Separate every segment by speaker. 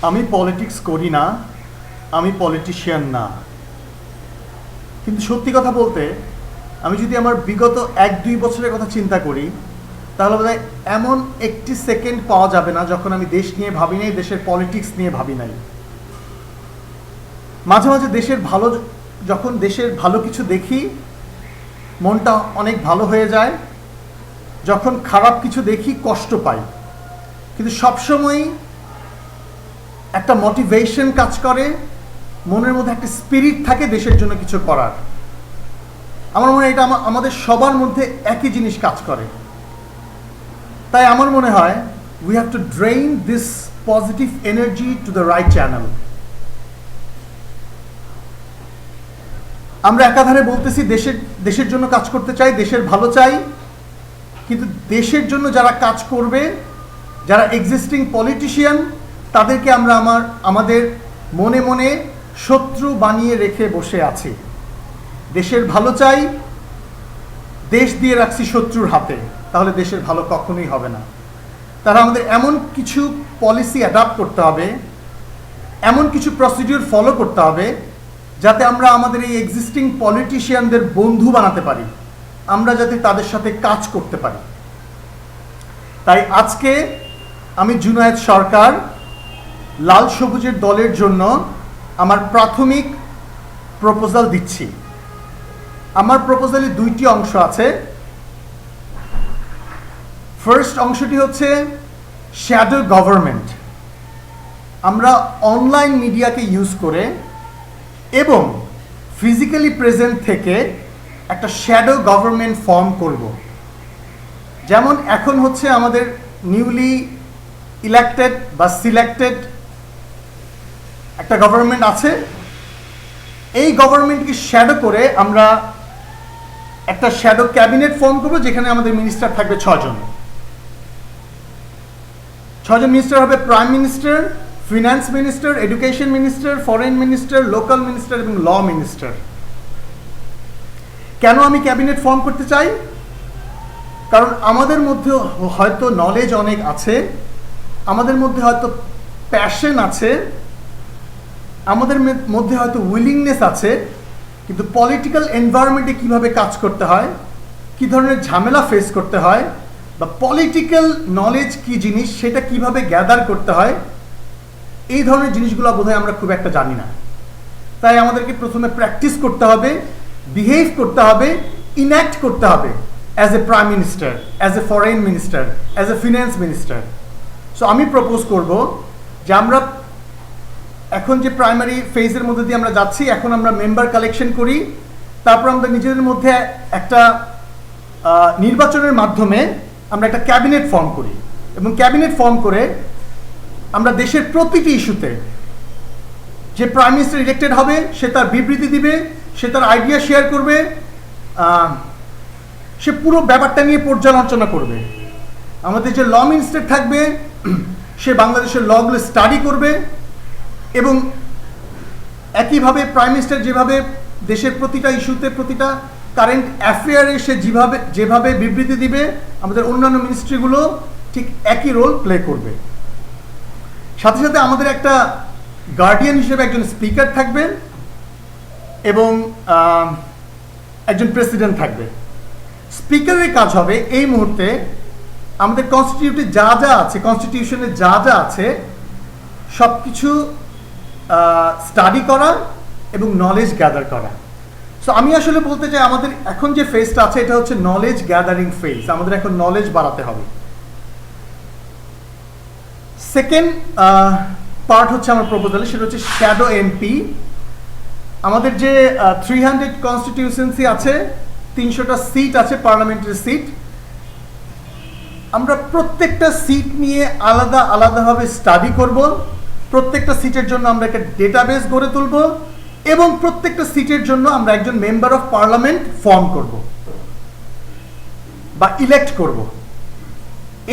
Speaker 1: আমি পলিটিক্স করি না, আমি পলিটিশিয়ান না। কিন্তু সত্যি কথা বলতে আমি যদি আমার বিগত 1-2 বছরের কথা চিন্তা করি তাহলে বোধহয় এমন একটি সেকেন্ড পাওয়া যাবে না যখন আমি দেশ নিয়ে ভাবি নাই, দেশের পলিটিক্স নিয়ে ভাবি নাই। মাঝে মাঝে যখন দেশের ভালো কিছু দেখি মনটা অনেক ভালো হয়ে যায়, যখন খারাপ কিছু দেখি কষ্ট পাই। কিন্তু সবসময়ই একটা মোটিভেশন কাজ করে, মনের মধ্যে একটা স্পিরিট থাকে দেশের জন্য কিছু করার। আমার মনে হয় এটা আমাদের সবার মধ্যে একই জিনিস কাজ করে। তাই আমার মনে হয় we have to drain this positive energy to the right channel. আমরা একাধারে বলতেছি দেশের জন্য কাজ করতে চাই, দেশের ভালো চাই, কিন্তু দেশের জন্য যারা কাজ করবে, যারা এক্সিস্টিং পলিটিশিয়ান, তাদেরকে আমরা আমাদের মনে মনে শত্রু বানিয়ে রেখে বসে আছি। দেশের ভালো চাই, দেশ দিয়ে রাখছি শত্রুর হাতে, তাহলে দেশের ভালো কখনোই হবে না। তারা আমাদের এমন কিছু পলিসি অ্যাডাপ্ট করতে হবে, এমন কিছু প্রসিডিউর ফলো করতে হবে যাতে আমরা আমাদের এই এক্সিস্টিং পলিটিশিয়ানদের বন্ধু বানাতে পারি, আমরা যাতে তাদের সাথে কাজ করতে পারি। তাই আজকে আমি জুনায়েদ সরকার লাল সবুজের দলের জন্য আমার প্রাথমিক প্রপোজাল দিচ্ছি। আমার প্রপোজালে 2টি অংশ আছে। ফার্স্ট অংশটি হচ্ছে শ্যাডো গভর্নমেন্ট। আমরা অনলাইন মিডিয়াকে ইউজ করে এবং ফিজিক্যালি প্রেজেন্ট থেকে একটা শ্যাডো গভর্নমেন্ট ফর্ম করব। যেমন এখন হচ্ছে আমাদের নিউলি ইলেক্টেড বা সিলেক্টেড একটা গভর্নমেন্ট আছে। এই গভর্নমেন্টকে শ্যাডো করে আমরা একটা শ্যাডো ক্যাবিনেট ফর্ম করব, যেখানে আমাদের মিনিস্টার থাকবে 6 জন। 6 জন মিনিস্টার হবে prime minister, finance minister, education minister, foreign minister, local minister এবং ল মিনিস্টার। কেন আমি ক্যাবিনেট ফর্ম করতে চাই? কারণ আমাদের মধ্যে হয়তো নলেজ অনেক আছে, আমাদের মধ্যে হয়তো প্যাশন আছে, আমাদের মধ্যে হয়তো উইলিংনেস আছে, কিন্তু পলিটিক্যাল এনভায়রনমেন্টে কীভাবে কাজ করতে হয়, কী ধরনের ঝামেলা ফেস করতে হয়, বা পলিটিক্যাল নলেজ কী জিনিস সেটা কিভাবে গ্যাদার করতে হয়, এই ধরনের জিনিসগুলো বোধহয় আমরা খুব একটা জানি না। তাই আমাদেরকে প্রথমে প্র্যাকটিস করতে হবে, বিহেভ করতে হবে, ইনঅ্যাক্ট করতে হবে as a prime minister, as a foreign minister, as a finance minister. So আমি প্রপোজ করব যে আমরা এখন যে প্রাইমারি ফেজের মধ্যে দিয়ে আমরা যাচ্ছি, এখন আমরা মেম্বার কালেকশন করি, তারপর আমরা নিজেদের মধ্যে একটা নির্বাচনের মাধ্যমে আমরা একটা ক্যাবিনেট ফর্ম করি, এবং ক্যাবিনেট ফর্ম করে আমরা দেশের প্রতিটি ইস্যুতে যে প্রাইম মিনিস্টার ইলেক্টেড হবে সে তার বিবৃতি দিবে, সে তার আইডিয়া শেয়ার করবে, সে পুরো ব্যাপারটা নিয়ে পর্যালোচনা করবে। আমাদের যে ল মিনিস্টার থাকবে সে বাংলাদেশের লগুলো স্টাডি করবে, এবং একইভাবে প্রাইম মিনিস্টার যেভাবে দেশের প্রতিটা ইস্যুতে, প্রতিটা কারেন্ট অ্যাফেয়ারে সে যেভাবে বিবৃতি দিবে, আমাদের অন্যান্য মিনিস্ট্রিগুলো ঠিক একই রোল প্লে করবে। সাথে সাথে আমাদের একটা গার্ডিয়ান হিসেবে একজন স্পিকার থাকবে এবং একজন প্রেসিডেন্ট থাকবে। স্পিকারের কাজ হবে এই মুহূর্তে আমাদের কনস্টিটিউশনে যা যা আছে সব কিছু স্টাডি করা এবং নলেজ গ্যাদার করা। সো আমি আসলে বলতে চাই আমাদের এখন যে ফেজটা আছে এটা হচ্ছে নলেজ গ্যাদারিং ফেজ। আমাদের এখন নলেজ বাড়াতে হবে। সেকেন্ড পার্ট হচ্ছে আমার প্রপোজালে, সেটা হচ্ছে শ্যাডো এমপি। আমাদের যে 300 কনস্টিটিউশনসি আছে, 300টা সিট আছে, পার্লামেন্টের সিট। আমরা প্রত্যেকটা সিট নিয়ে আলাদাভাবে স্টাডি করব। প্রত্যেকটা সিটের জন্য আমরা একটা ডেটাবেস গড়ে তুলব, এবং প্রত্যেকটা সিটের জন্য আমরা একজন মেম্বার অফ পার্লামেন্ট ফর্ম করব বা ইলেক্ট করব।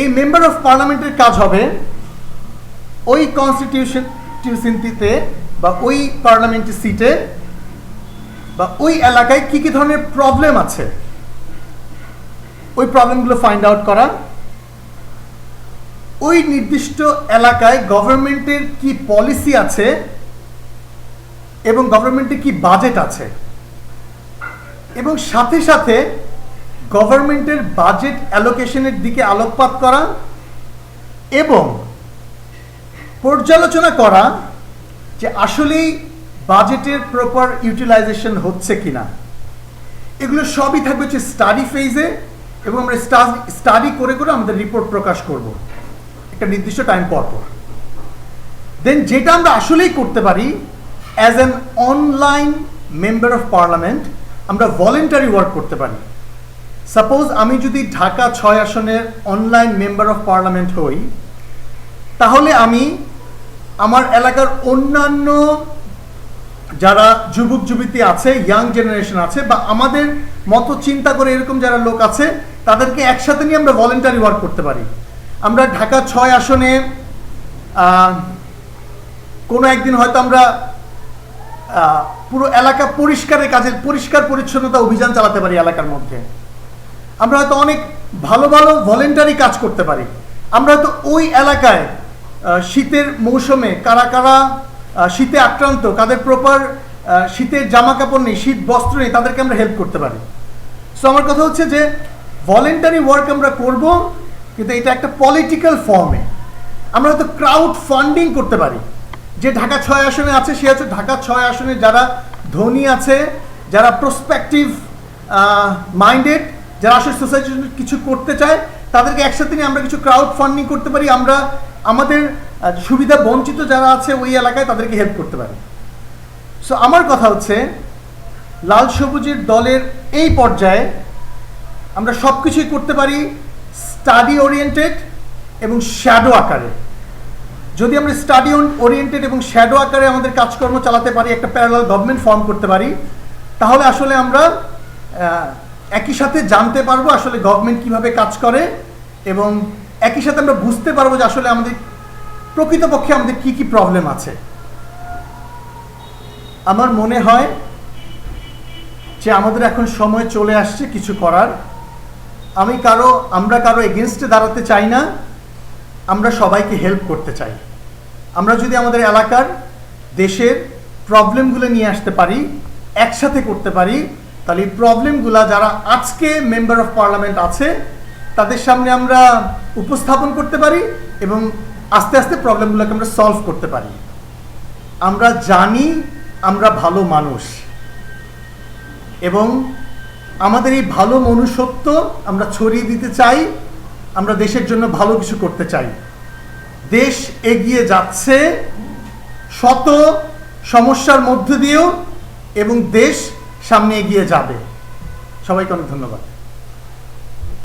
Speaker 1: এই মেম্বার অফ পার্লামেন্টের কাজ হবে ওই কনস্টিটিউশনটিতে বা ওই পার্লামেন্টের সিটে বা ওই এলাকায় কী কী ধরনের প্রবলেম আছে ওই প্রবলেমগুলো ফাইন্ড আউট করা, ওই নির্দিষ্ট এলাকায় গভর্নমেন্টের কি পলিসি আছে এবং গভর্নমেন্টের কি বাজেট আছে, এবং সাথে সাথে গভর্নমেন্টের বাজেট অ্যালোকেশনের দিকে আলোকপাত করা এবং পর্যালোচনা করা যে আসলেই বাজেটের প্রপার ইউটিলাইজেশন হচ্ছে কিনা। এগুলো সবই থাকবে হচ্ছে স্টাডি ফেজে, এবং আমরা স্টাডি করে করে আমাদের রিপোর্ট প্রকাশ করব একটা নির্দিষ্ট টাইম পর পর। দেন যেটা আমরা আসলেই করতে পারি as an online member of parliament, আমরা ভলেন্টারি ওয়ার্ক করতে পারি। সাপোজ আমি যদি ঢাকা 6 আসনের অনলাইন মেম্বার অফ পার্লামেন্ট হই, তাহলে আমি আমার এলাকার অন্যান্য যারা যুবক যুবতী আছে, ইয়াং জেনারেশন আছে, বা আমাদের মতো চিন্তা করে এরকম যারা লোক আছে, তাদেরকে একসাথে নিয়ে আমরা ভলেন্টারি ওয়ার্ক করতে পারি। আমরা ঢাকা 6 আসনে কোনো একদিন হয়তো আমরা পুরো এলাকা পরিষ্কারের কাজে পরিষ্কার পরিচ্ছন্নতা অভিযান চালাতে পারি এলাকার মধ্যে। আমরা হয়তো অনেক ভালো ভালো ভলেন্টারি কাজ করতে পারি। আমরা হয়তো ওই এলাকায় শীতের মৌসুমে কারা কারা শীতে আক্রান্ত, কাদের প্রপার শীতের জামা কাপড় নেই, শীত বস্ত্র নেই, তাদেরকে আমরা হেল্প করতে পারি। সো আমার কথা হচ্ছে যে ভলেন্টারি ওয়ার্ক আমরা করব, কিন্তু এটা একটা পলিটিক্যাল ফর্মে। আমরা হয়তো ক্রাউড ফান্ডিং করতে পারি। যে ঢাকা 6 আসনে আছে, সে হচ্ছে ঢাকা 6 আসনে যারা ধনী আছে, যারা প্রসপেক্টিভ মাইন্ডেড, যারা আসলে সোসাইটির জন্য কিছু করতে চায়, তাদেরকে একসাথে নিয়ে আমরা কিছু ক্রাউড ফান্ডিং করতে পারি। আমরা আমাদের সুবিধা বঞ্চিত যারা আছে ওই এলাকায়, তাদেরকে হেল্প করতে পারি। সো আমার কথা হচ্ছে লাল সবুজের দলের এই পর্যায়ে আমরা সব কিছুই করতে পারি স্টাডি ওরিয়েন্টেড এবং শ্যাডো আকারে। যদি আমরা স্টাডি ওরিয়েন্টেড এবং শ্যাডো আকারে আমাদের কাজকর্ম চালাতে পারি, একটা প্যারালাল গভর্নমেন্ট ফর্ম করতে পারি, তাহলে আসলে আমরা একই সাথে জানতে পারবো আসলে গভর্নমেন্ট কিভাবে কাজ করে, এবং একই সাথে আমরা বুঝতে পারবো যে আসলে আমাদের প্রকৃতপক্ষে আমাদের কি কি প্রবলেম আছে। আমার মনে হয় যে আমাদের এখন সময় চলে আসছে কিছু করার। আমরা কারো এগেনস্টে দাঁড়াতে চাই না, আমরা সবাইকে হেল্প করতে চাই। আমরা যদি আমাদের এলাকার দেশের প্রবলেমগুলো নিয়ে আসতে পারি, একসাথে করতে পারি, তাহলে এই প্রবলেমগুলো যারা আজকে মেম্বার অফ পার্লামেন্ট আছে তাদের সামনে আমরা উপস্থাপন করতে পারি, এবং আস্তে আস্তে প্রবলেমগুলোকে আমরা সলভ করতে পারি। আমরা জানি আমরা ভালো মানুষ, এবং আমাদের এই ভালো মনুষ্যত্ব আমরা ছড়িয়ে দিতে চাই। আমরা দেশের জন্য ভালো কিছু করতে চাই। দেশ এগিয়ে যাচ্ছে শত সমস্যার মধ্য দিয়েও, এবং দেশ সামনে এগিয়ে যাবে। সবাইকে অনেক ধন্যবাদ।